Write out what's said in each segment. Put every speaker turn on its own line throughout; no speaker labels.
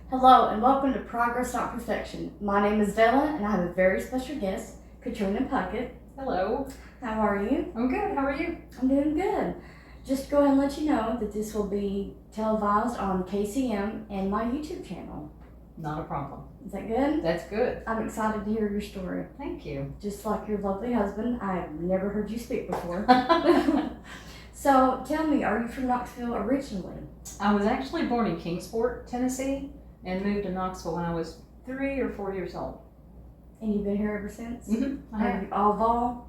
Hello and welcome to Progress Not Perfection. My name is Della and I have a very special guest, Catrina Puckett.
Hello.
How are you?
I'm good. How are you?
I'm doing good. Just go ahead and let you know that this will be televised on KCM and my YouTube channel.
Not a problem.
Is that good?
That's good.
I'm excited to hear your story.
Thank you.
Just like your lovely husband, I've never heard you speak before. So tell me, are you from Knoxville originally?
I was actually born in Kingsport, Tennessee, and moved to Knoxville when I was 3 or 4 years old.
And you've been here ever since?
I have.
All Vol?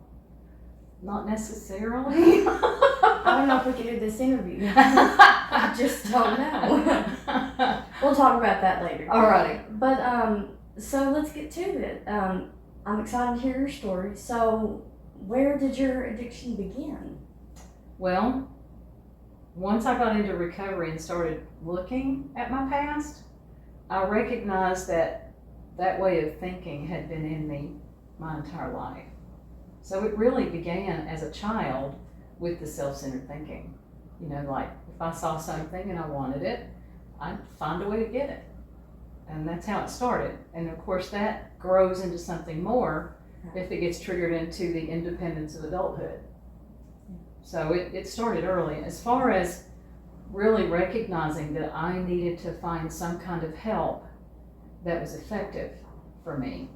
Not necessarily.
I don't know if we can do this interview. I just don't know. We'll talk about that later.
Alrighty.
But so let's get to it. I'm excited to hear your story. So, where did your addiction begin?
Well, once I got into recovery and started looking at my past, I recognized that that way of thinking had been in me my entire life. So it really began as a child with the self-centered thinking. You know, like if I saw something and I wanted it, I'd find a way to get it. And that's how it started. And of course that grows into something more if it gets triggered into the independence of adulthood. So it started early. As far as really recognizing that I needed to find some kind of help that was effective for me,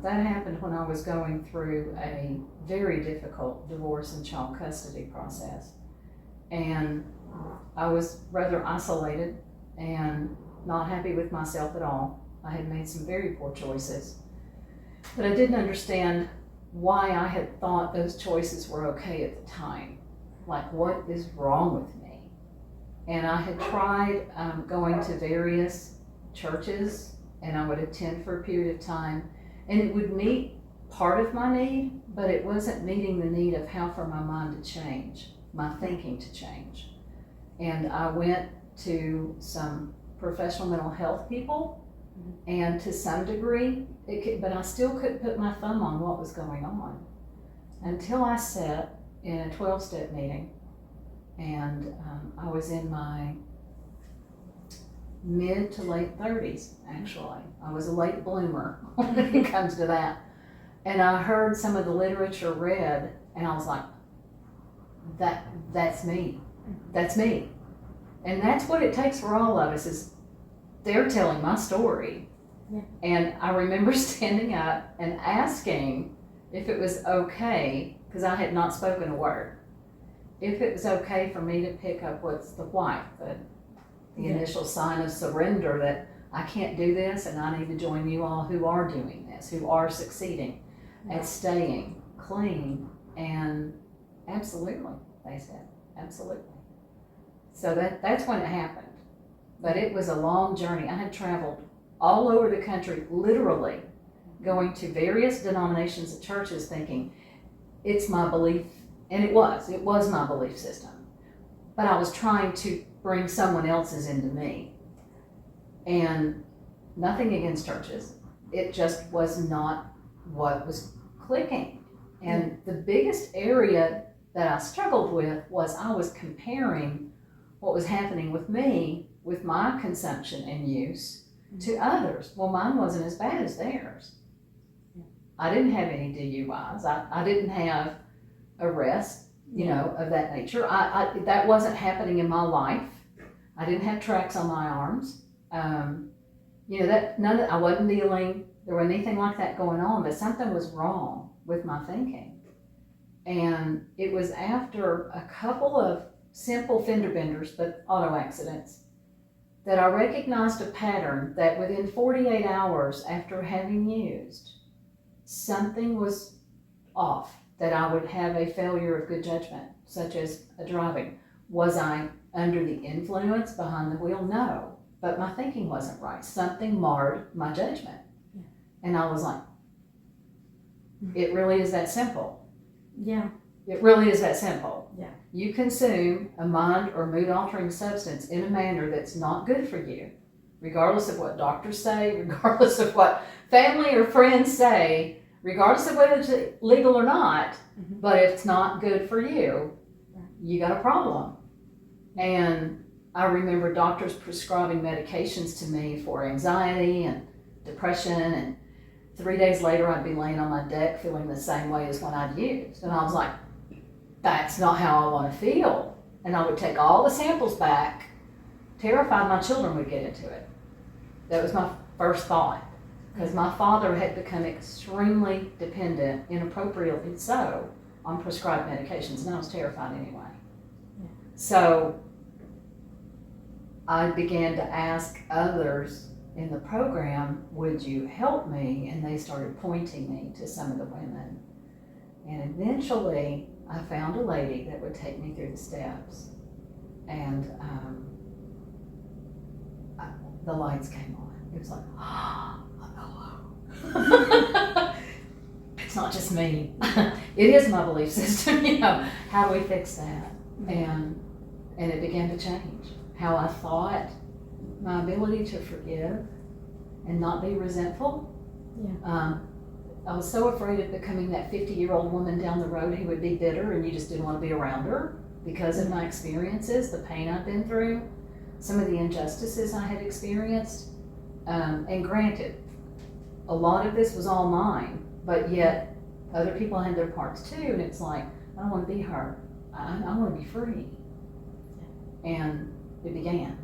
that happened when I was going through a very difficult divorce and child custody process. And I was rather isolated and not happy with myself at all. I had made some very poor choices, but I didn't understand why I had thought those choices were okay at the time. Like, what is wrong with me? And I had tried going to various churches, and I would attend for a period of time, and it would meet part of my need, but it wasn't meeting the need of how for my mind to change, my thinking to change. And I went to some professional mental health people, and to some degree, but I still couldn't put my thumb on what was going on until I sat in a 12-step meeting, and I was in my mid to late 30s, actually. I was a late bloomer when it comes to that. And I heard some of the literature read, and I was like, that's me. That's me. And that's what it takes for all of us, is they're telling my story.
Yeah.
And I remember standing up and asking if it was okay, because I had not spoken a word, if it was okay for me to pick up what's the white, the initial sign of surrender, that I can't do this and I need to join you all who are doing this, who are succeeding at staying clean. And absolutely, they said, absolutely. So that's when it happened. But it was a long journey. I had traveled all over the country, literally going to various denominations of churches thinking it's my belief, and it was my belief system. But I was trying to bring someone else's into me. And nothing against churches. It just was not what was clicking. And the biggest area that I struggled with was I was comparing what was happening with me, with my consumption and use, to others. Well, mine wasn't as bad as theirs. I didn't have any DUIs. I didn't have arrests, of that nature. That wasn't happening in my life. I didn't have tracks on my arms. I wasn't dealing. There wasn't anything like that going on, but something was wrong with my thinking. And it was after a couple of simple fender benders, but auto accidents, that I recognized a pattern that within 48 hours after having used, something was off, that I would have a failure of good judgment, such as a driving. Was I under the influence behind the wheel? No, but my thinking wasn't right. Something marred my judgment.
Yeah.
And I was like, it really is that simple.
Yeah.
It really is that simple.
Yeah.
You consume a mind or mood altering substance in a manner that's not good for you, regardless of what doctors say, regardless of what family or friends say, regardless of whether it's legal or not, but if it's not good for you, you got a problem. And I remember doctors prescribing medications to me for anxiety and depression, and 3 days later I'd be laying on my deck feeling the same way as when I'd used. And I was like, that's not how I want to feel. And I would take all the samples back, terrified my children would get into it. That was my first thought, because my father had become extremely dependent, inappropriately so, on prescribed medications, and I was terrified anyway.
Yeah.
So I began to ask others in the program, would you help me? And they started pointing me to some of the women. And eventually I found a lady that would take me through the steps. And the lights came on. It was like, oh, hello. It's not just me. It is my belief system, you know. How do we fix that? And it began to change. How I thought, my ability to forgive and not be resentful.
Yeah.
I was so afraid of becoming that 50-year-old woman down the road who would be bitter and you just didn't want to be around her because of my experiences, the pain I've been through, some of the injustices I had experienced. And granted, a lot of this was all mine, but yet other people had their parts too, and it's like, I don't want to be her. I want to be free. And it began.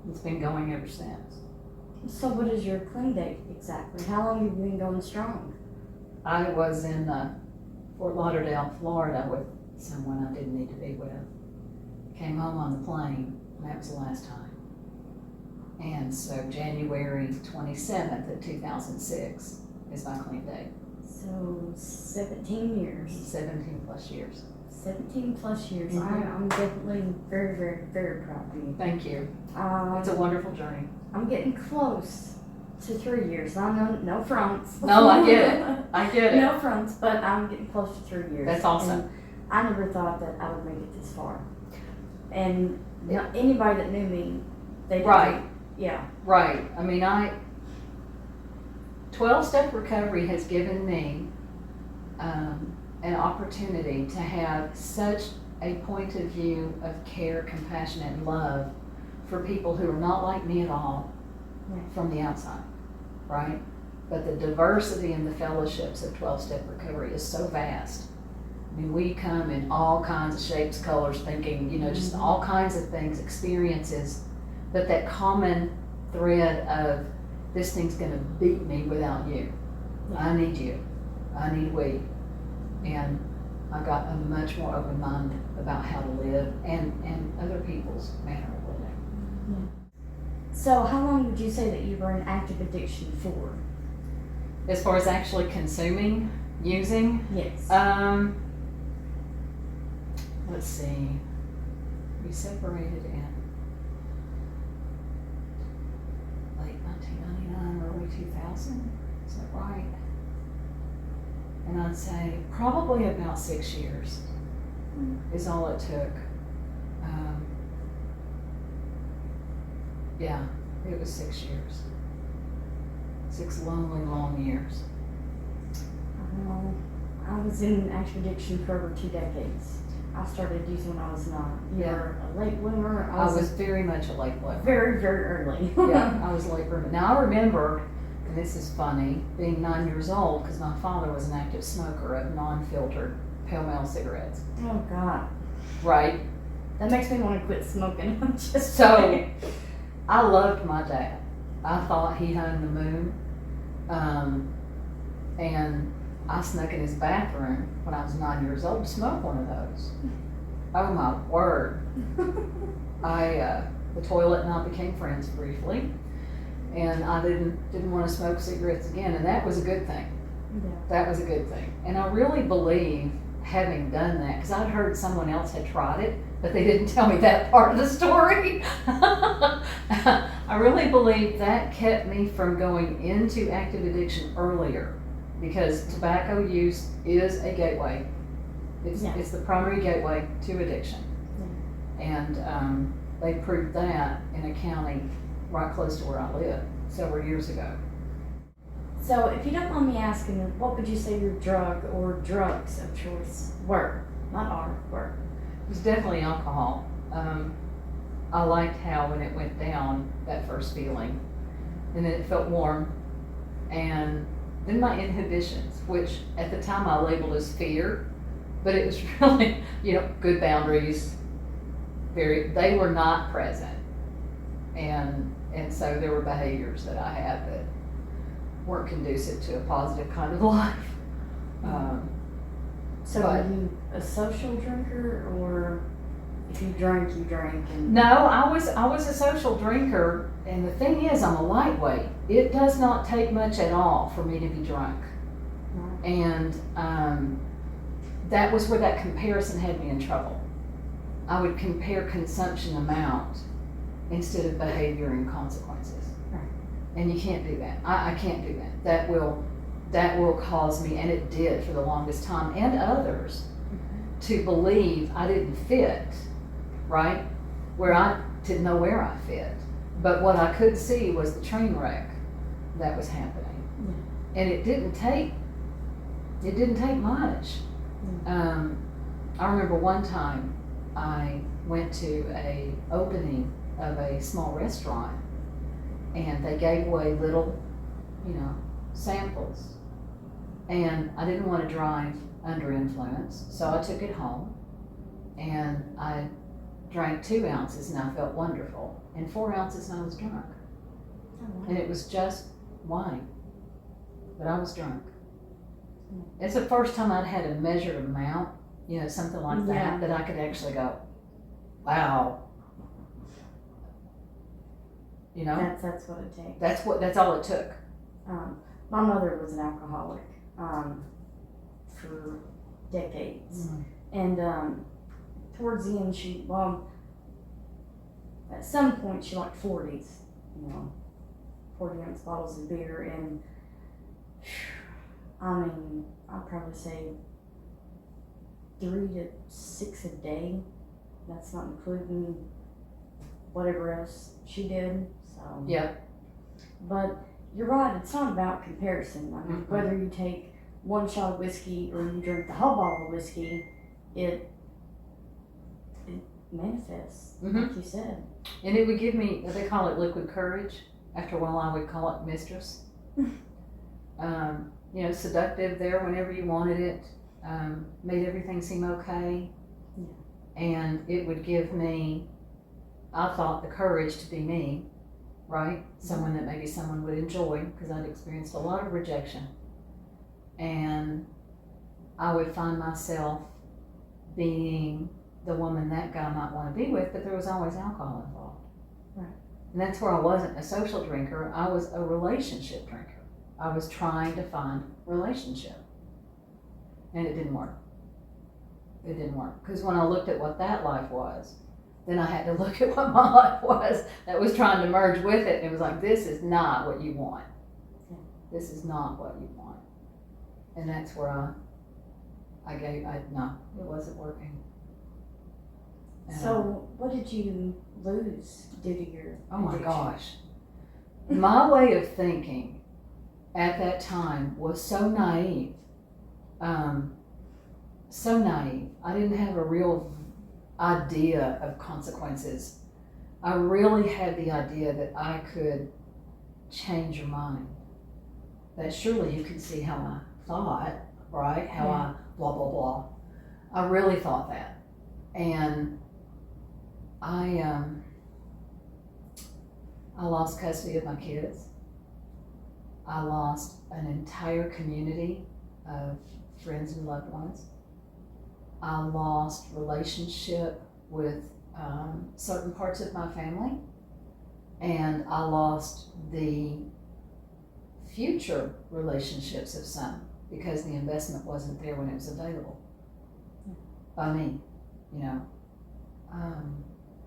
It's been going ever since.
So what is your clean date exactly? How long have you been going strong?
I was in Fort Lauderdale, Florida with someone I didn't need to be with. Came home on the plane, and that was the last time. And so January 27th of 2006 is my clean date.
So 17 years.
17 plus years.
17 plus years.
Mhm.
I'm definitely very, very, very proud of you.
Thank you. It's a wonderful journey.
I'm getting close to 3 years. I know, no fronts.
No, I get it. I get it.
No fronts, but I'm getting close to 3 years.
That's awesome.
And I never thought that I would make it this far. And anybody that knew me, they didn't.
Right.
Yeah.
Right. I mean, 12-step recovery has given me an opportunity to have such a point of view of care, compassion, and love for people who are not like me at all from the outside, right? But the diversity in the fellowships of 12-step recovery is so vast. I mean, we come in all kinds of shapes, colors, thinking, you know, just all kinds of things, experiences, but that common thread of this thing's gonna beat me without you. I need you. I need we. And I got a much more open mind about how to live and other people's manner of living.
So how long would you say that you were in active addiction for?
As far as actually consuming, using,
Yes.
let's see, we separated in late 1999, early 2000, is that right? And I'd say probably about 6 years is all it took. Yeah, it was 6 years. 6 lonely, long years.
I was in active addiction for over 2 decades. I started using when I was 9. You were a late bloomer.
I was very much a late bloomer.
Very, very early.
Yeah, I was a late bloomer. Now I remember, and this is funny, being 9 years old because my father was an active smoker of non-filtered Pall Mall cigarettes.
Oh God.
Right?
That makes me want to quit smoking. I'm just
So,
saying.
I loved my dad. I thought he hung the moon. And I snuck in his bathroom when I was 9 years old to smoke one of those. Oh my word. The toilet and I became friends briefly. And I didn't want to smoke cigarettes again, and that was a good thing.
Yeah.
That was a good thing. And I really believe, having done that, because I'd heard someone else had tried it, but they didn't tell me that part of the story. I really believe that kept me from going into active addiction earlier, because tobacco use is a gateway. It's the primary gateway to addiction. Yeah. And they proved that in a county right close to where I live several years ago.
So if you don't mind me asking, what would you say your drug or drugs of choice were? Not are, were.
It was definitely alcohol. I liked how when it went down, that first feeling, and then it felt warm, and then my inhibitions, which at the time I labeled as fear, but it was really, good boundaries, they were not present. And so there were behaviors that I had that weren't conducive to a positive kind of life.
So
but-
were you a social drinker, or if you drank, you drank? And
No, I was a social drinker, and the thing is, I'm a lightweight. It does not take much at all for me to be drunk.
Right.
And that was where that comparison had me in trouble. I would compare consumption amount instead of behavior and consequences.
Right.
And you can't do that. I can't do that. That will cause me, and it did for the longest time, and others, to believe I didn't fit, right? Where I didn't know where I fit. But what I could see was the train wreck that was happening. And it didn't take much. I remember one time I went to a opening of a small restaurant, and they gave away little, samples. And I didn't want to drive under influence, so I took it home, and I drank 2 ounces, and I felt wonderful. And 4 ounces, and I was drunk. And it was just wine, but I was drunk. It's the first time I'd had a measured amount, something like
Yeah.
that I could actually go, wow.
That's what it takes.
That's all it took.
My mother was an alcoholic for decades, and towards the end, at some point she liked 40s, 40-ounce bottles of beer, and I'd probably say 3 to 6 a day. That's not including whatever else she did. So
Yeah.
But you're right, it's not about comparison. I mean,
Mhm.
whether you take 1 shot of whiskey or you drink the whole bottle of whiskey, it manifests, like you said.
And it would give me, they call it liquid courage. After a while, I would call it mistress. Seductive there whenever you wanted it. Made everything seem okay.
Yeah.
And it would give me, I thought, the courage to be me, right? Someone that maybe someone would enjoy, because I'd experienced a lot of rejection. And I would find myself being the woman that guy might want to be with, but there was always alcohol involved.
Right.
And that's where I wasn't a social drinker, I was a relationship drinker. I was trying to find relationship. And it didn't work. It didn't work. Because when I looked at what that life was, then I had to look at what my life was that was trying to merge with it. And it was like, this is not what you want. This is not what you want. And that's where no, it wasn't working. And
So what did you lose due to your
oh my
addiction?
gosh. My way of thinking at that time was so naive. So naive. I didn't have a real idea of consequences. I really had the idea that I could change your mind. That surely you could see how I thought, right? How I blah, blah, blah. I really thought that. And I lost custody of my kids. I lost an entire community of friends and loved ones. I lost relationship with certain parts of my family, and I lost the future relationships of some because the investment wasn't there when it was available by me.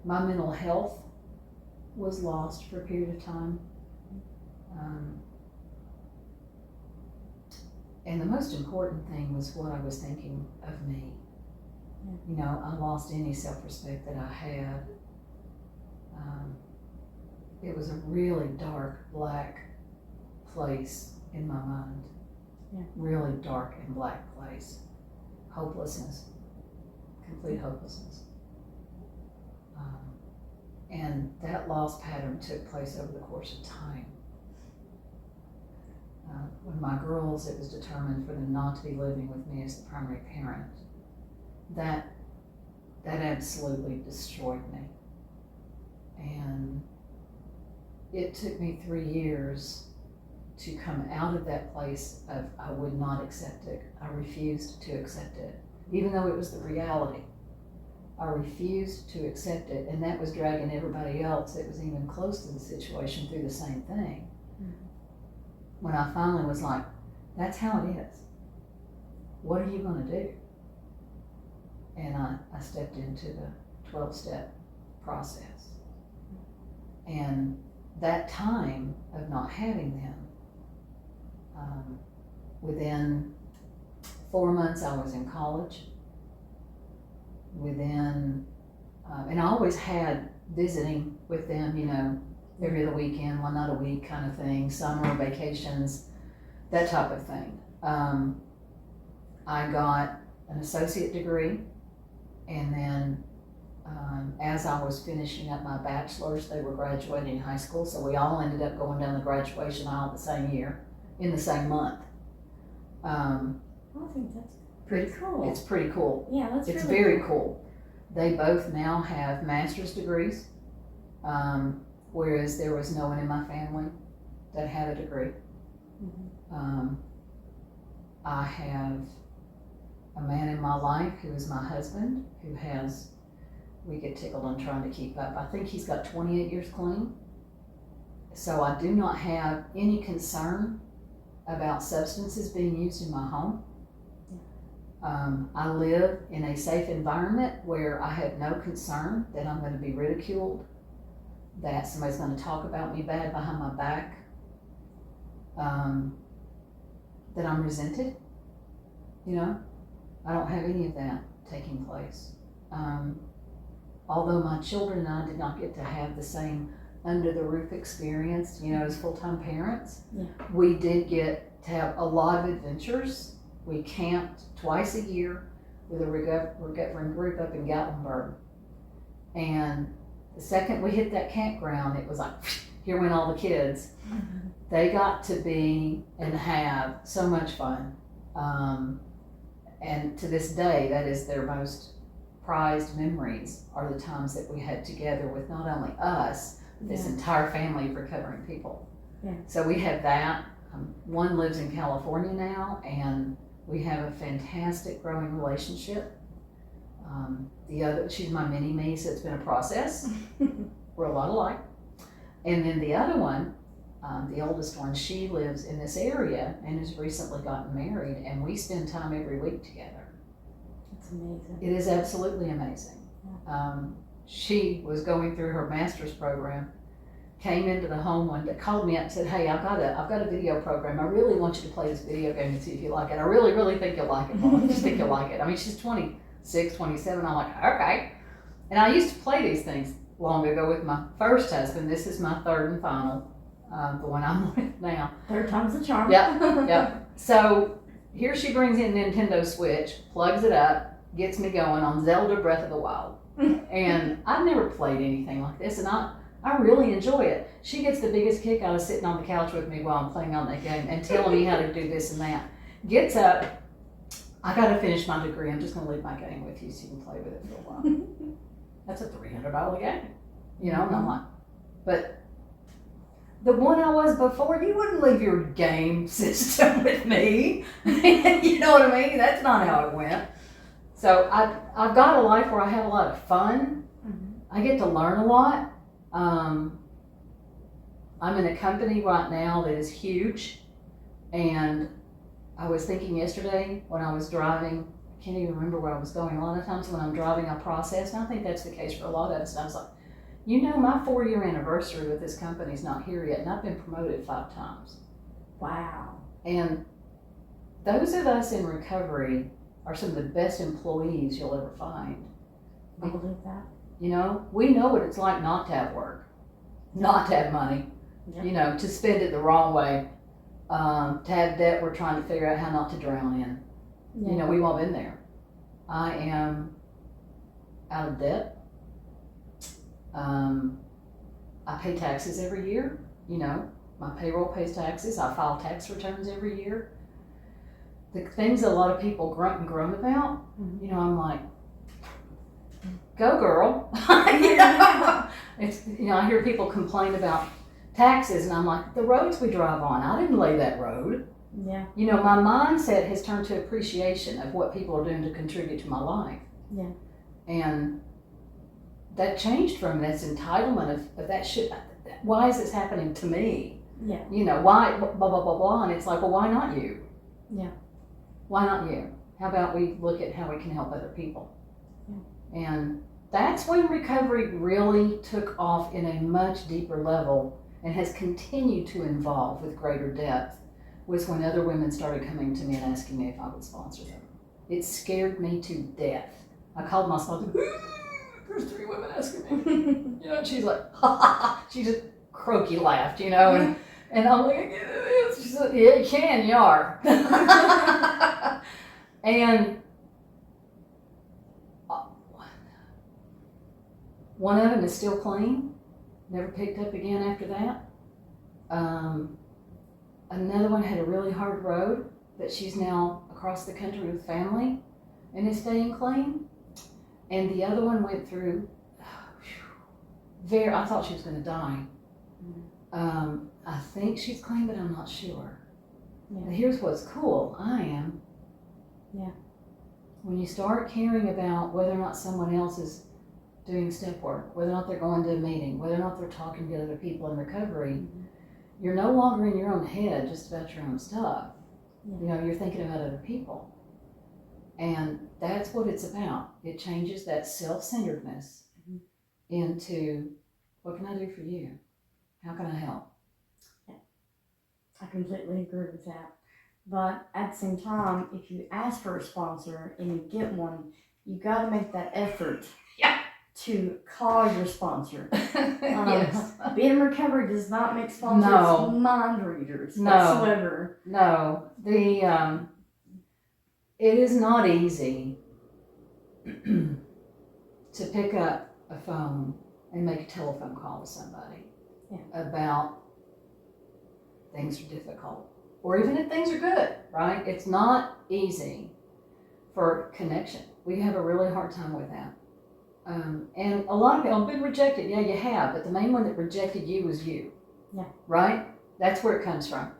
My mental health was lost for a period of time. And the most important thing was what I was thinking of me. I lost any self-respect that I had. It was a really dark, black place in my mind.
Yeah.
Really dark and black place. Hopelessness. Complete hopelessness. And that loss pattern took place over the course of time. When my girls, it was determined for them not to be living with me as the primary parent. That absolutely destroyed me. And it took me 3 years to come out of that place of I would not accept it. I refused to accept it, even though it was the reality. I refused to accept it, and that was dragging everybody else that was even close to the situation through the same thing. When I finally was like, that's how it is. What are you going to do? And I stepped into the 12-step process. And that time of not having them, within 4 months I was in college. And I always had visiting with them, you know, every other weekend, one night a week kind of thing, summer vacations, that type of thing. I got an associate degree, and then as I was finishing up my bachelor's, they were graduating high school, so we all ended up going down the graduation aisle the same year, in the same month.
I think that's pretty cool.
It's pretty cool.
Yeah, that's
It's
really
very cool. They both now have master's degrees, whereas there was no one in my family that had a degree. I have a man in my life who is my husband, who has, we get tickled on trying to keep up. I think he's got 28 years clean. So I do not have any concern about substances being used in my home. I live in a safe environment where I have no concern that I'm going to be ridiculed, that somebody's going to talk about me bad behind my back, that I'm resented. You know, I don't have any of that taking place. Although my children and I did not get to have the same under the roof experience, you know, as full-time parents, we did get to have a lot of adventures. We camped twice a year with a recovering group up in Gatlinburg. And the second we hit that campground, it was like, here went all the kids. They got to be and have so much fun. And to this day, that is their most prized memories, are the times that we had together with not only us, but this entire family of recovering people. So we have that. One lives in California now, and we have a fantastic growing relationship. The other, she's my mini-me, so it's been a process. We're a lot alike. And then the other one, the oldest one, she lives in this area and has recently gotten married, and we spend time every week together.
That's amazing.
It is absolutely amazing. She was going through her master's program, came into the home one day, called me up and said, hey, I've got a video program. I really want you to play this video game and see if you like it. I really, really think you'll like it, Mom. I just think you'll like it. I mean, she's 26, 27. I'm like, okay. And I used to play these things long ago with my first husband. This is my third and final, the one I'm with now.
Third time's the charm.
Yep. So here she brings in Nintendo Switch, plugs it up, gets me going on Zelda Breath of the Wild. And I've never played anything like this, and I really enjoy it. She gets the biggest kick out of sitting on the couch with me while I'm playing on that game and telling me how to do this and that. Gets up, I gotta finish my degree, I'm just gonna leave my game with you so you can play with it for a while. That's a $300 game, you know, and I'm like, but the one I was before, you wouldn't leave your game system with me. You know what I mean? That's not how it went. So I've got a life where I have a lot of fun. I get to learn a lot. I'm in a company right now that is huge, and I was thinking yesterday when I was driving, I can't even remember where I was going. A lot of times when I'm driving, I process, and I think that's the case for a lot of us. And I was like, you know, my 4-year anniversary with this company is not here yet, and I've been promoted 5 times.
Wow.
And those of us in recovery are some of the best employees you'll ever find.
I believe that.
You know, we know what it's like not to have work, not to have money, you know, to spend it the wrong way, to have debt we're trying to figure out how not to drown in. You know, we've all been there. I am out of debt. I pay taxes every year. You know, my payroll pays taxes. I file tax returns every year. The things that a lot of people grunt and groan about, you know, I'm like, go girl. You know? It's, you know, I hear people complain about taxes, and I'm like, the roads we drive on, I didn't lay that road.
Yeah.
You know, my mindset has turned to appreciation of what people are doing to contribute to my life.
Yeah.
And that changed from this entitlement of that shit. Why is this happening to me?
Yeah.
You know, why, blah, blah, blah, blah. And it's like, well, why not you?
Yeah.
Why not you? How about we look at how we can help other people?
Yeah.
And that's when recovery really took off in a much deeper level and has continued to evolve with greater depth, was when other women started coming to me and asking me if I would sponsor them. It scared me to death. I called my sponsor, there's 3 women asking me. You know, and she's like, ha ha ha. She just croaky laughed, you know, and I'm like, I get it. She said, yeah, you can, you are. And one of them is still clean, never picked up again after that. Another one had a really hard road, but she's now across the country with family and is staying clean. And the other one went through, I thought she was going to die. I think she's clean, but I'm not sure.
Yeah.
But here's what's cool, I am.
Yeah.
When you start caring about whether or not someone else is doing step work, whether or not they're going to a meeting, whether or not they're talking to other people in recovery, you're no longer in your own head just about your own stuff.
Yeah.
You know, you're thinking about other people. And that's what it's about. It changes that self-centeredness into, what can I do for you? How can I help?
Yeah. I completely agree with that. But at the same time, if you ask for a sponsor and you get one, you got to make that effort.
Yeah.
To call your sponsor.
Yes.
Being in recovery does not make sponsors mind readers whatsoever.
No. It is not easy to pick up a phone and make a telephone call to somebody about things are difficult. Or even if things are good, right? It's not easy for connection. We have a really hard time with that. And a lot of people have been rejected. Yeah, you have, but the main one that rejected you was you.
Yeah.
Right? That's where it comes from.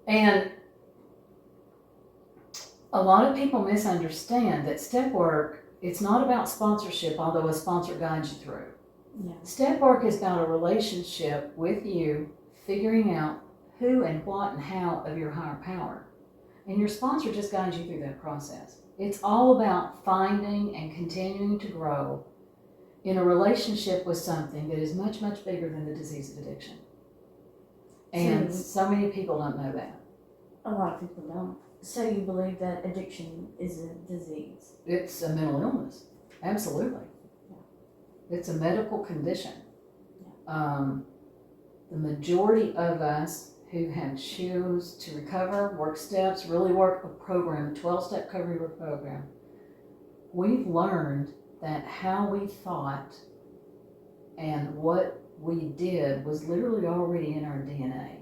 And a lot of people misunderstand that step work, it's not about sponsorship, although a sponsor guides you through.
Yeah. Step
work is about a relationship with you, figuring out who and what and how of your higher power. And your sponsor just guides you through that process. It's all about finding and continuing to grow in a relationship with something that is much, much bigger than the disease of addiction. And so many people don't know that.
A lot of people don't. So you believe that addiction is a disease?
It's a mental illness. Absolutely. Yeah. It's a medical condition. Yeah. The majority of us who have choose to recover, work steps, really work a program, a 12-step recovery program, we've learned that how we thought and what we did was literally already in our DNA.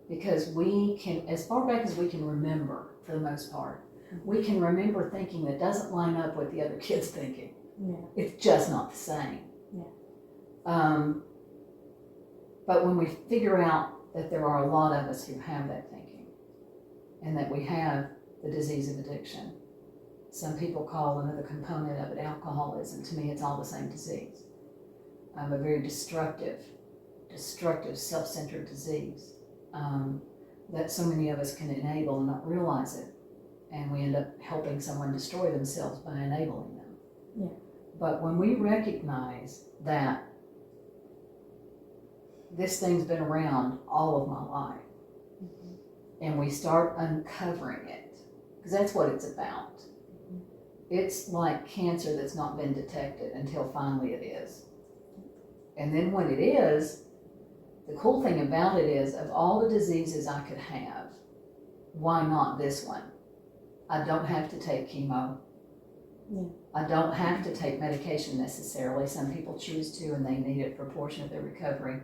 Because we can, as far back as we can remember, for the most part, we can remember thinking that doesn't line up with the other kid's thinking.
Yeah.
It's just not the same.
Yeah.
But when we figure out that there are a lot of us who have that thinking and that we have the disease of addiction. Some people call another component of it alcoholism. To me, it's all the same disease. A very destructive, self-centered disease that so many of us can enable and not realize it. And we end up helping someone destroy themselves by enabling them.
Yeah.
But when we recognize that this thing's been around all of my life, and we start uncovering it, because that's what it's about. It's like cancer that's not been detected until finally it is. And then when it is, the cool thing about it is, of all the diseases I could have, why not this one? I don't have to take chemo.
Yeah.
I don't have to take medication necessarily. Some people choose to and they need it for a portion of their recovery.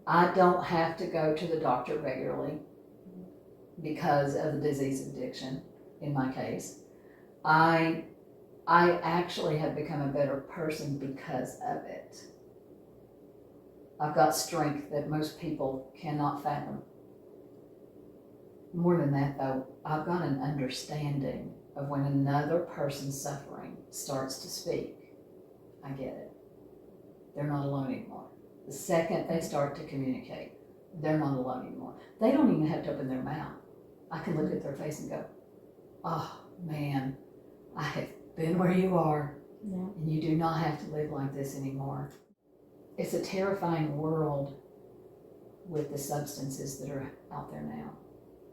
I don't have to go to the doctor regularly because of the disease of addiction, in my case. I actually have become a better person because of it. I've got strength that most people cannot fathom. More than that though, I've got an understanding of when another person's suffering starts to speak. I get it. They're not alone anymore. The second they start to communicate, they're not alone anymore. They don't even have to open their mouth. I can look at their face and go, oh man, I have been where you are, and you do not have to live like this anymore. It's a terrifying world with the substances that are out there now.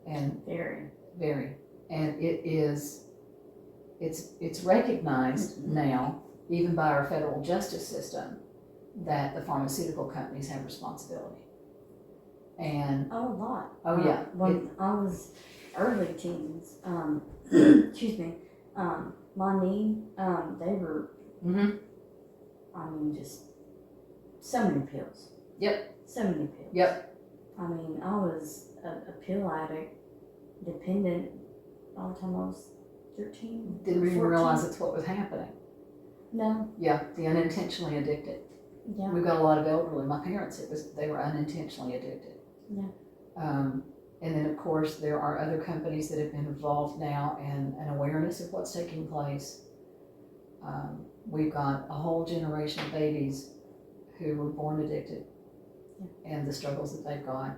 And very. And it's recognized now, even by our federal justice system, that the pharmaceutical companies have responsibility. And
a lot.
yeah.
When I was early teens, excuse me, my knee, they were, I mean, just so many pills.
Yep.
So many pills.
Yep.
I mean, I was a pill addict, dependent by the time I was 13.
Didn't even
14.
realize it's what was happening.
No.
Yeah, the unintentionally addicted.
Yeah.
We've got a lot of elderly. My parents, they were unintentionally addicted.
Yeah.
And then of course there are other companies that have been involved now in an awareness of what's taking place. We've got a whole generation of babies who were born addicted, and the struggles that they've got.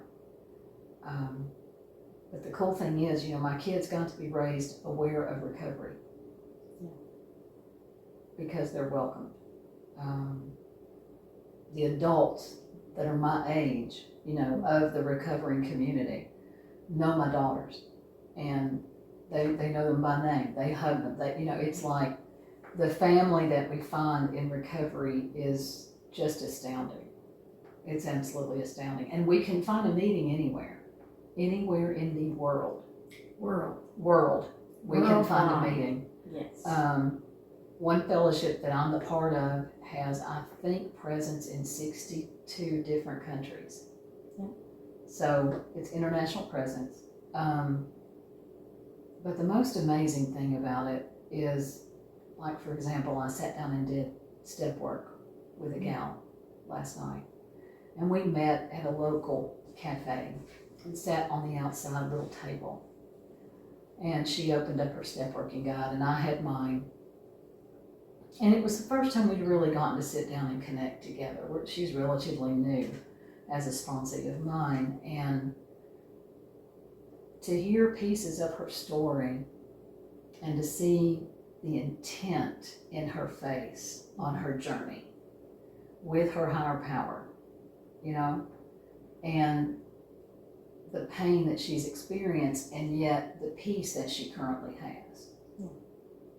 But the cool thing is, my kids got to be raised aware of recovery. Because they're welcomed. The adults that are my age, of the recovering community, know my daughters, and they know them by name. They hug them. It's like the family that we find in recovery is just astounding. It's absolutely astounding, and we can find a meeting anywhere in the world. We can find a meeting.
Yes.
One fellowship that I'm the part of has, I think, presence in 62 different countries. So it's international presence. But the most amazing thing about it is, like, for example, I sat down and did step work with a gal last night. And we met at a local cafe and sat on the outside little table. And she opened up her step working guide and I had mine. And it was the first time we'd really gotten to sit down and connect together. She's relatively new as a sponsee of mine, and to hear pieces of her story and to see the intent in her face on her journey with her higher power, and the pain that she's experienced and yet the peace that she currently has.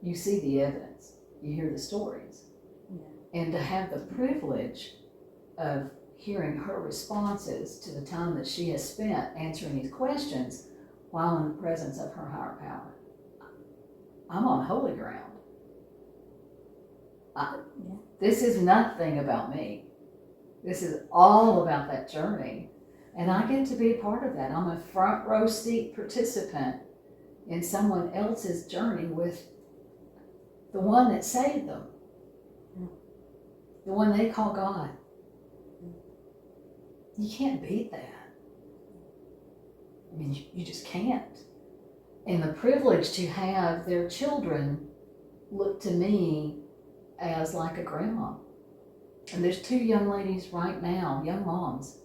You see the evidence. You hear the stories. And to have the privilege of hearing her responses to the time that she has spent answering these questions while in the presence of her higher power. I'm on holy ground. This is nothing about me. This is all about that journey. And I get to be a part of that. I'm a front row seat participant in someone else's journey with the one that saved them. The one they call God. You can't beat that. I mean, you just can't. And the privilege to have their children look to me as like a grandma. And there's two young ladies right now, young moms.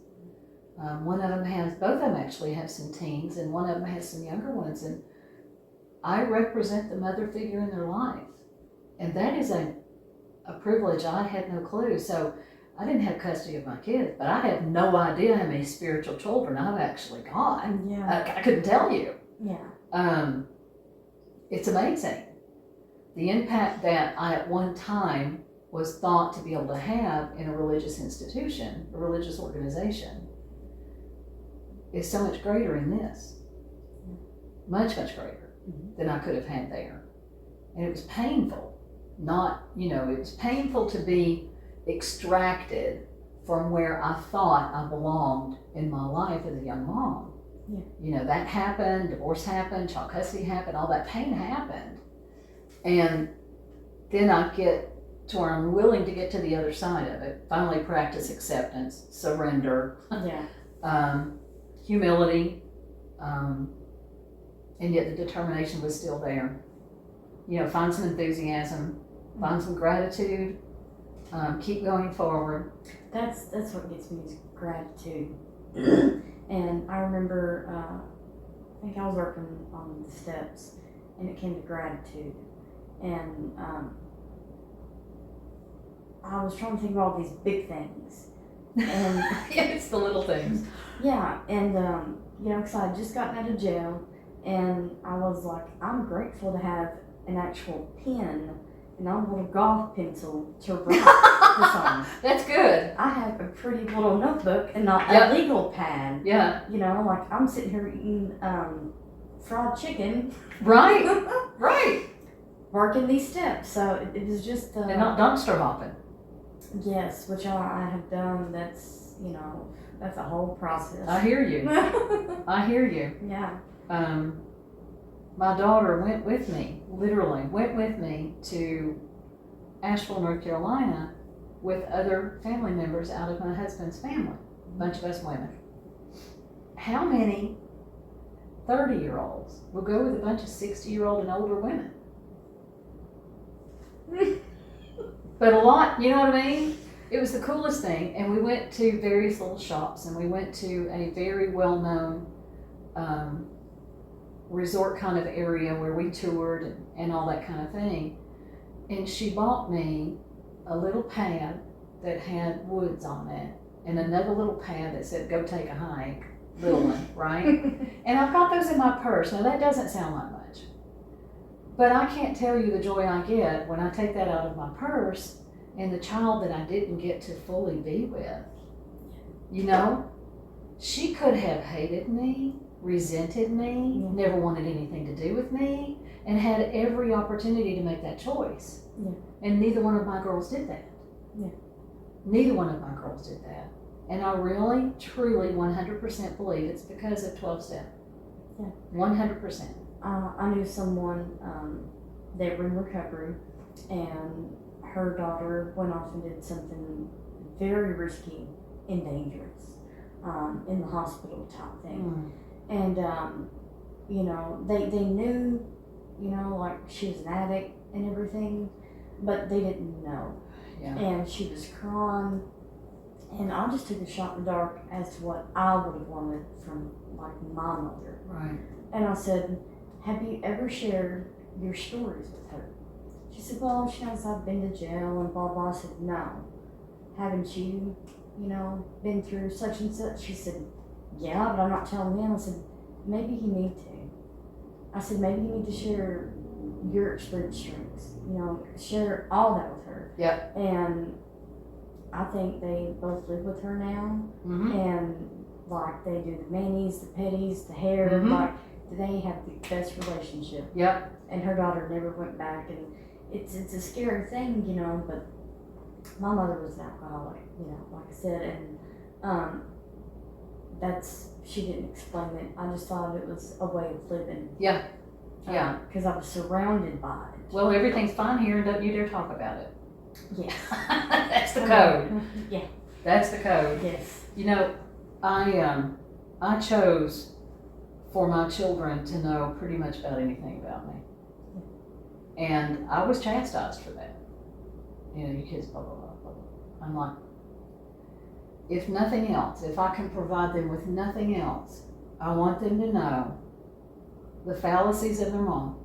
Both of them actually have some teens, and one of them has some younger ones. And I represent the mother figure in their life. And that is a privilege I had no clue. So I didn't have custody of my kids, but I have no idea how many spiritual children I've actually got. I couldn't tell you. It's amazing. The impact that I at one time was thought to be able to have in a religious institution, a religious organization, is so much greater in this. Much, much greater than I could have had there. And it was painful not, it was painful to be extracted from where I thought I belonged in my life as a young mom.
Yeah.
That happened, divorce happened, child custody happened, all that pain happened. And then I get to where I'm willing to get to the other side of it. Finally practice acceptance, surrender, humility, and yet the determination was still there. Find some enthusiasm, find some gratitude, keep going forward.
That's what gets me is gratitude. And I remember, I think I was working on the steps, and it came to gratitude. And I was trying to think of all these big things. And
yeah, it's the little things.
Yeah, and because I had just gotten out of jail, and I was like, I'm grateful to have an actual pen and not a little golf pencil to write this on.
That's good.
I have a pretty little notebook and not a legal pad.
Yeah.
Like I'm sitting here eating fried chicken.
Right. Right.
Working these steps, so it was just
and not dumpster hopping.
Yes, which I have done. That's that's a whole process.
I hear you. I hear you.
Yeah.
My daughter went with me, literally went with me to Asheville, North Carolina, with other family members out of my husband's family, a bunch of us women. How many 30-year-olds will go with a bunch of 60-year-old and older women? But a lot, you know what I mean? It was the coolest thing, and we went to various little shops, and we went to a very well-known resort kind of area where we toured and all that kind of thing. And she bought me a little pad that had woods on it, and another little pad that said, go take a hike, little one, right? And I've got those in my purse. Now that doesn't sound like much, but I can't tell you the joy I get when I take that out of my purse and the child that I didn't get to fully be with, she could have hated me, resented me, never wanted anything to do with me, and had every opportunity to make that choice.
Yeah.
And neither one of my girls did that.
Yeah.
Neither one of my girls did that. And I really, truly, 100% believe it's because of 12-step.
Yeah.
100%.
I knew someone, they were in recovery, and her daughter went off and did something very risky and dangerous in the hospital type thing. And, they knew, like she was an addict and everything, but they didn't know.
Yeah.
And she was crying, and I just took a shot in the dark as to what I would have wanted from, like, my mother.
Right.
And I said, have you ever shared your stories with her? She said, well, she knows I've been to jail and blah, blah. I said, no. Haven't you, been through such and such? She said, yeah, but I'm not telling him. I said, maybe you need to. I said, maybe you need to share your experience strengths, share all that with her.
Yep.
And I think they both live with her now.
Mm-hmm.
And like they do the manis, the petties, the hair,
Mm-hmm.
like they have the best relationship.
Yep.
And her daughter never went back, and it's a scary thing, but my mother was an alcoholic, like I said, and she didn't explain it. I just thought it was a way of living.
Yeah. Yeah.
Because I was surrounded by it.
Well, everything's fine here, and don't you dare talk about it.
Yeah.
That's the code.
Yeah.
That's the code.
Yes.
I chose for my children to know pretty much about anything about me. And I was chastised for that. You kids, blah, blah, blah, blah, blah. I'm like, if nothing else, if I can provide them with nothing else, I want them to know the fallacies of their mom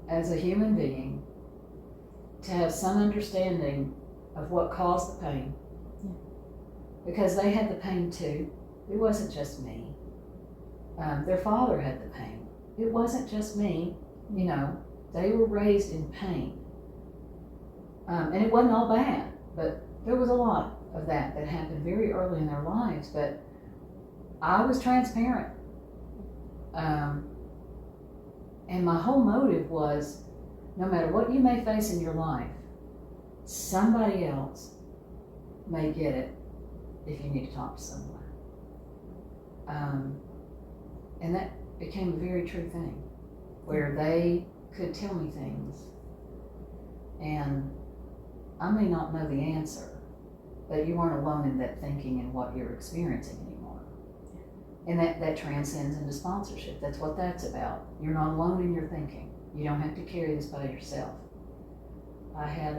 as a human being, to have some understanding of what caused the pain.
Yeah.
Because they had the pain too. It wasn't just me. Their father had the pain. It wasn't just me. They were raised in pain. And it wasn't all bad, but there was a lot of that happened very early in their lives. But I was transparent. And my whole motive was no matter what you may face in your life, somebody else may get it if you need to talk to someone. And that became a very true thing, where they could tell me things, and I may not know the answer, but you aren't alone in that thinking and what you're experiencing anymore. And that transcends into sponsorship. That's what that's about. You're not alone in your thinking. You don't have to carry this by yourself. I had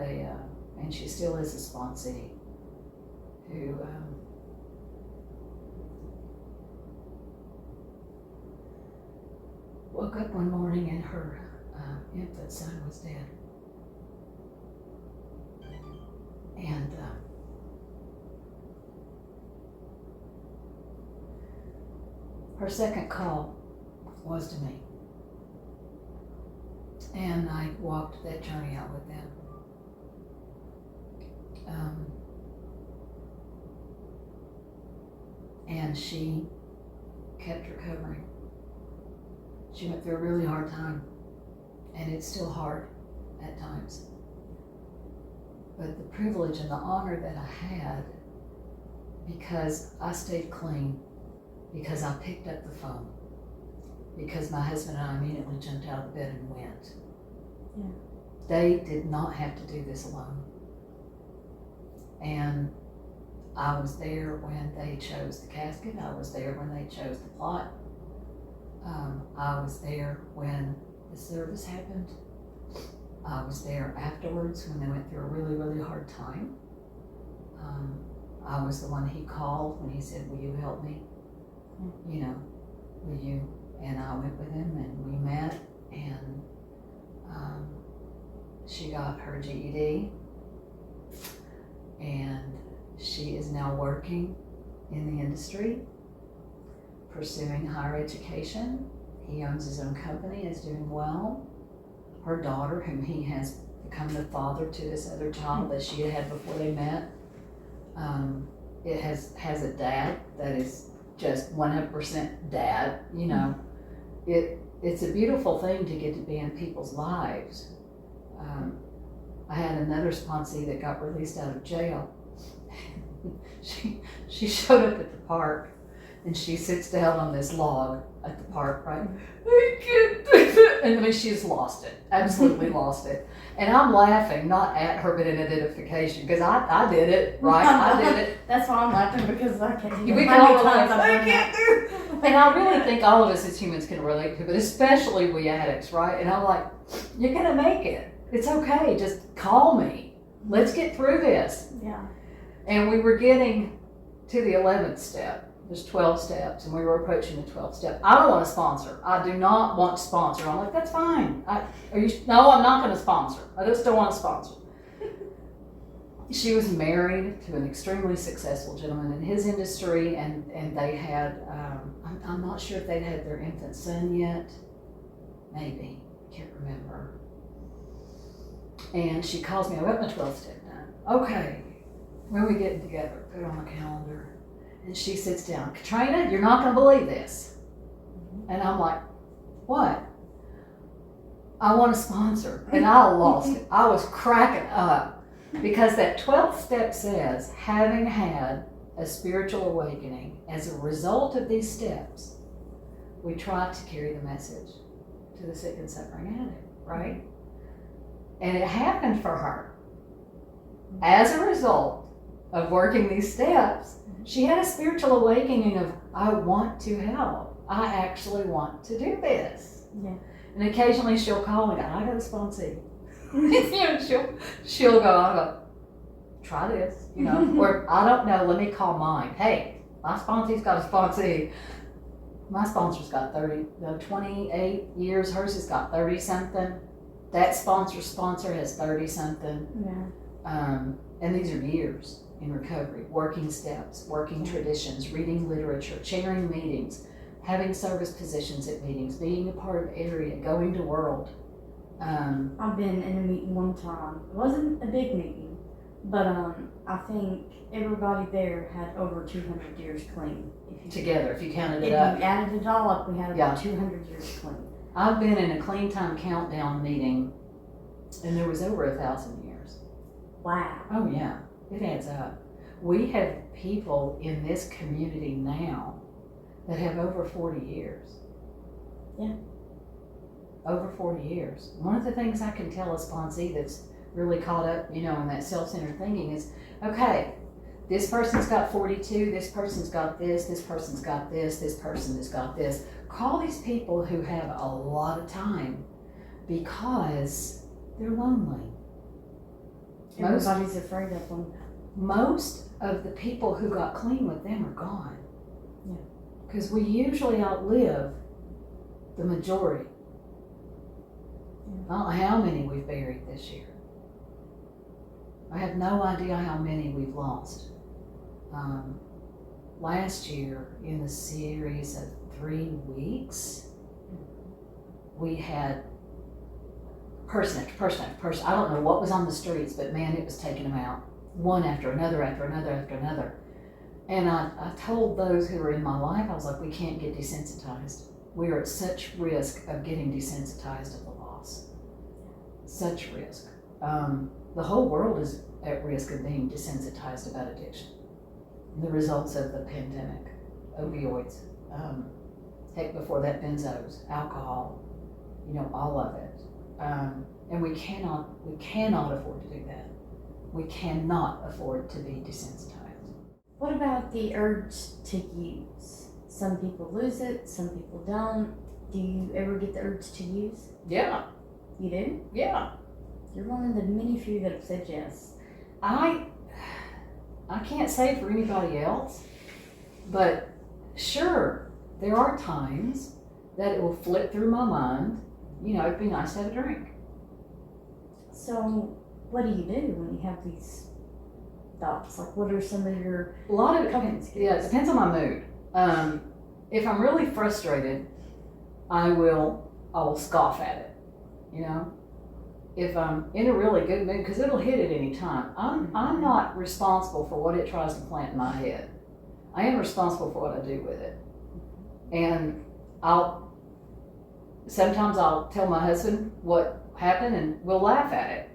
and she still is a sponsee, who woke up one morning and her infant son was dead. And her second call was to me. And I walked that journey out with them. And she kept recovering. She went through a really hard time, and it's still hard at times. But the privilege and the honor that I had, because I stayed clean, because I picked up the phone, because my husband and I immediately jumped out of the bed and went.
Yeah.
They did not have to do this alone. And I was there when they chose the casket. I was there when they chose the plot. I was there when the service happened. I was there afterwards when they went through a really, really hard time. I was the one he called when he said, "Will you help me? You know, will you?" And I went with him and we met, and she got her GED, and she is now working in the industry, pursuing higher education. He owns his own company, is doing well. Her daughter, whom he has become the father to this other child that she had before they met, it has a dad that is just 100% dad. You know, it's a beautiful thing to get to be in people's lives. I had another sponsee that got released out of jail. She showed up at the park, and she sits down on this log at the park, right? I can't do it. And I mean, she's lost it, absolutely lost it. And I'm laughing, not at her, but in identification, because I did it, right? I did it.
That's why I'm laughing, because I can't do it.
We can all relate. I can't do it. And I really think all of us as humans can relate to it, but especially we addicts, right? And I'm like, you're gonna make it. It's okay, just call me. Let's get through this.
Yeah.
And we were getting to the 11th step. There's 12 steps, and we were approaching the 12th step. I don't want to sponsor. I do not want to sponsor. I'm like, that's fine. No, I'm not going to sponsor. I just don't want to sponsor. She was married to an extremely successful gentleman in his industry, and they had, I'm not sure if they'd had their infant son yet. Maybe. Can't remember. And she calls me. I got my 12th step done. Okay. When are we getting together? Put it on the calendar. And she sits down. Catrina, you're not going to believe this. And I'm like, what? I want to sponsor. And I lost it. I was cracking up. Because that 12th step says, having had a spiritual awakening as a result of these steps, we try to carry the message to the sick and suffering addict, right? And it happened for her. As a result of working these steps, she had a spiritual awakening of, I want to help. I actually want to do this.
Yeah.
And occasionally she'll call me, I got a sponsee. You know, she'll go, I'll go, try this, you know, or I don't know, let me call mine. Hey, my sponsee's got a sponsee. My sponsor's got 28 years, hers has got 30 something. That sponsor has 30 something.
Yeah.
And these are years in recovery, working steps, working traditions, reading literature, chairing meetings, having service positions at meetings, being a part of area, going to world.
I've been in a meeting one time. It wasn't a big meeting, but I think everybody there had over 200 years clean.
Together, if you counted
if
it up.
If you added it all up, we had about 200 years clean.
I've been in a clean time countdown meeting And there was over 1,000 years.
Wow.
Oh yeah, it adds up. We have people in this community now that have over 40 years.
Yeah.
Over 40 years. One of the things I can tell a sponsee that's really caught up, in that self-centered thinking is, okay, this person's got 42, this person's got this person's got this person has got this. Call these people who have a lot of time because they're lonely.
Everybody's afraid of them.
Most of the people who got clean with them are gone.
Yeah.
Because we usually outlive the majority. I don't know how many we've buried this year. I have no idea how many we've lost. Last year, in the series of 3 weeks, we had person after person after person. I don't know what was on the streets, but man, it was taking them out. One after another, after another, after another. And I told those who were in my life, I was like, we can't get desensitized. We are at such risk of getting desensitized of the loss. Such risk. The whole world is at risk of being desensitized about addiction. The results of the pandemic, opioids, heck, before that, benzos, alcohol, all of it. And we cannot afford to do that. We cannot afford to be desensitized.
What about the urge to use? Some people lose it, some people don't. Do you ever get the urge to use?
Yeah.
You do?
Yeah.
You're one of the many few that have said yes.
I can't say for anybody else, but sure, there are times that it will flip through my mind, it'd be nice to have a drink.
So what do you do when you have these thoughts? Like, what are some of your
A lot of it
coping
depends.
skills?
Yeah, it depends on my mood. If I'm really frustrated, I will scoff at it. If I'm in a really good mood, because it'll hit at any time. I'm not responsible for what it tries to plant in my head. I am responsible for what I do with it. And sometimes I'll tell my husband what happened and we'll laugh at it.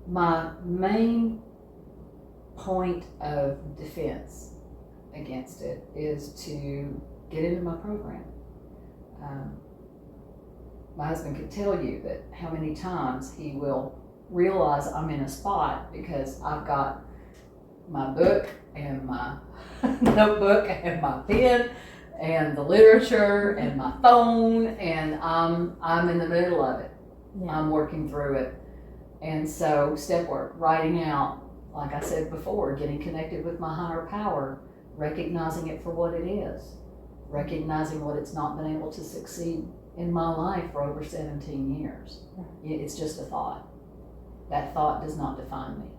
My main point of defense against it is to get into my program. My husband could tell you that how many times he will realize I'm in a spot because I've got my book and my notebook and my pen and the literature and my phone, and I'm in the middle of it.
Yeah.
I'm working through it. And so step work, writing out, like I said before, getting connected with my higher power, recognizing it for what it is, recognizing what it's not been able to succeed in my life for over 17 years. It's just a thought. That thought does not define me.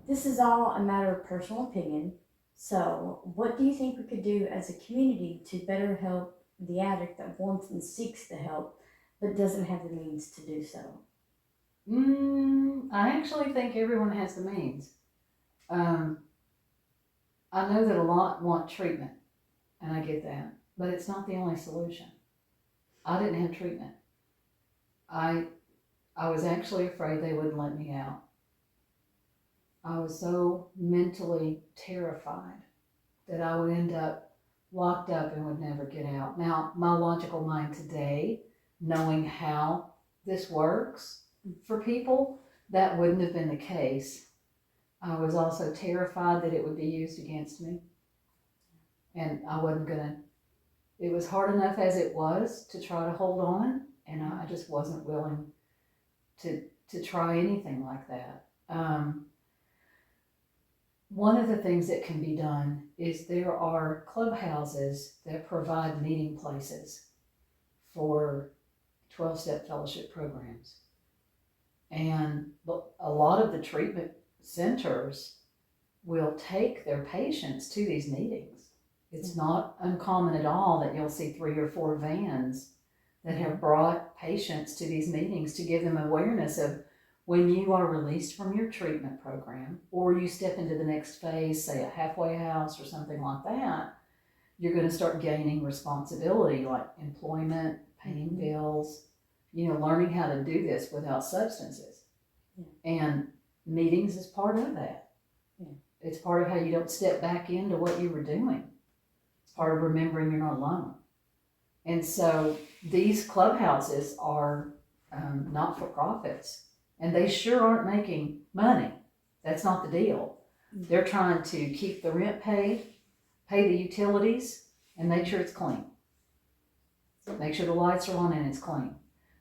This is all a matter of personal opinion. So what do you think we could do as a community to better help the addict that wants and seeks the help but doesn't have the means to do so?
I actually think everyone has the means. I know that a lot want treatment, and I get that, but it's not the only solution. I didn't have treatment. I was actually afraid they wouldn't let me out. I was so mentally terrified that I would end up locked up and would never get out. Now, my logical mind today, knowing how this works for people, that wouldn't have been the case. I was also terrified that it would be used against me. And I wasn't gonna, it was hard enough as it was to try to hold on, and I just wasn't willing to try anything like that. One of the things that can be done is there are clubhouses that provide meeting places for 12-step fellowship programs. And a lot of the treatment centers will take their patients to these meetings. It's not uncommon at all that you'll see 3 or 4 vans that have brought patients to these meetings to give them awareness of when you are released from your treatment program or you step into the next phase, say a halfway house or something like that, you're going to start gaining responsibility like employment, paying bills, learning how to do this without substances.
Yeah.
And meetings is part of that.
Yeah.
It's part of how you don't step back into what you were doing. It's part of remembering you're not alone. And so these clubhouses are not-for-profits, and they sure aren't making money. That's not the deal. They're trying to keep the rent paid, pay the utilities, and make sure it's clean. Make sure the lights are on and it's clean.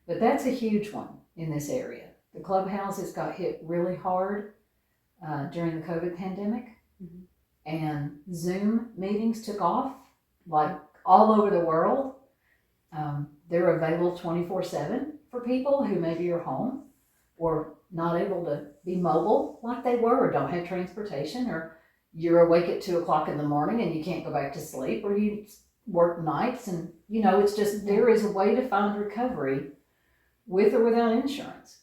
But that's a huge one in this area. The clubhouses got hit really hard during the COVID pandemic, and Zoom meetings took off like all over the world. They're available 24/7 for people who maybe are home or not able to be mobile like they were, or don't have transportation, or you're awake at 2 o'clock in the morning and you can't go back to sleep, or you work nights, and it's just, there is a way to find recovery with or without insurance.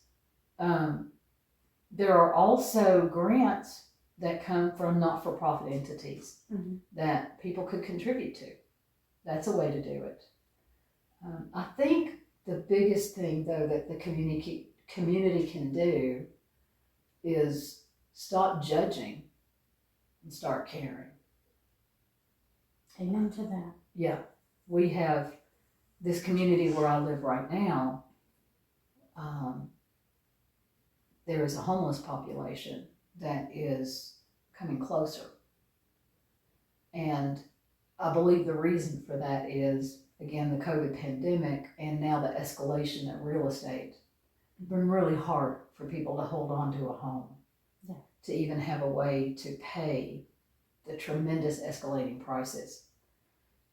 There are also grants that come from not-for-profit entities that people could contribute to. That's a way to do it. I think the biggest thing, though, that the community can do is stop judging and start caring.
Amen to that.
Yeah, we have this community where I live right now. There is a homeless population that is coming closer. And I believe the reason for that is, again, the COVID pandemic and now the escalation of real estate. It's been really hard for people to hold on to a home, to even have a way to pay the tremendous escalating prices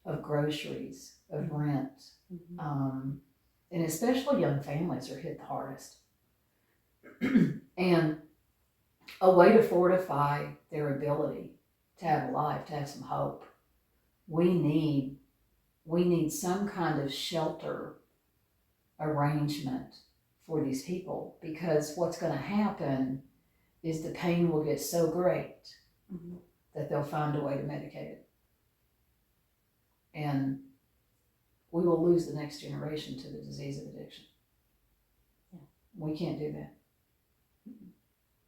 of groceries, of rent. And especially young families are hit the hardest. And a way to fortify their ability to have a life, to have some hope, we need some kind of shelter arrangement for these people, because what's going to happen is the pain will get so great that they'll find a way to medicate it. And we will lose the next generation to the disease of addiction.
Yeah.
We can't do that.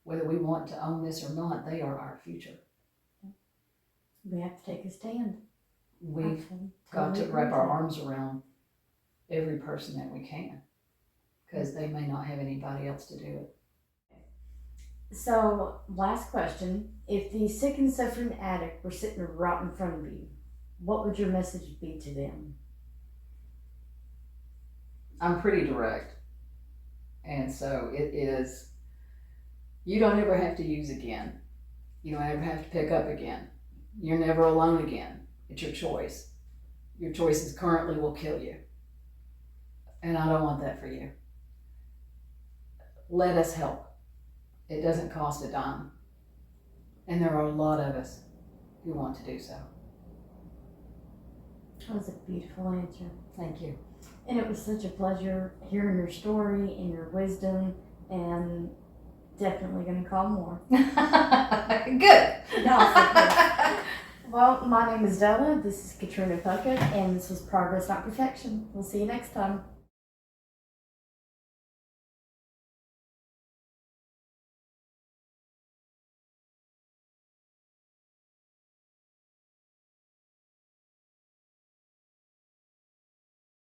Whether we want to own this or not, they are our future.
We have to take a stand.
We've got to wrap our arms around every person that we can, because they may not have anybody else to do it.
So, last question. If the sick and suffering addict were sitting right in front of you, what would your message be to them?
I'm pretty direct. And so it is, you don't ever have to use again. You don't ever have to pick up again. You're never alone again. It's your choice. Your choices currently will kill you. And I don't want that for you. Let us help. It doesn't cost a dime. And there are a lot of us who want to do so.
That was a beautiful answer.
Thank you.
And it was such a pleasure hearing your story and your wisdom, and definitely going to call more.
Good.
Well, my name is Della. This is Catrina Puckett, and this was Progress Not Perfection. We'll see you next time.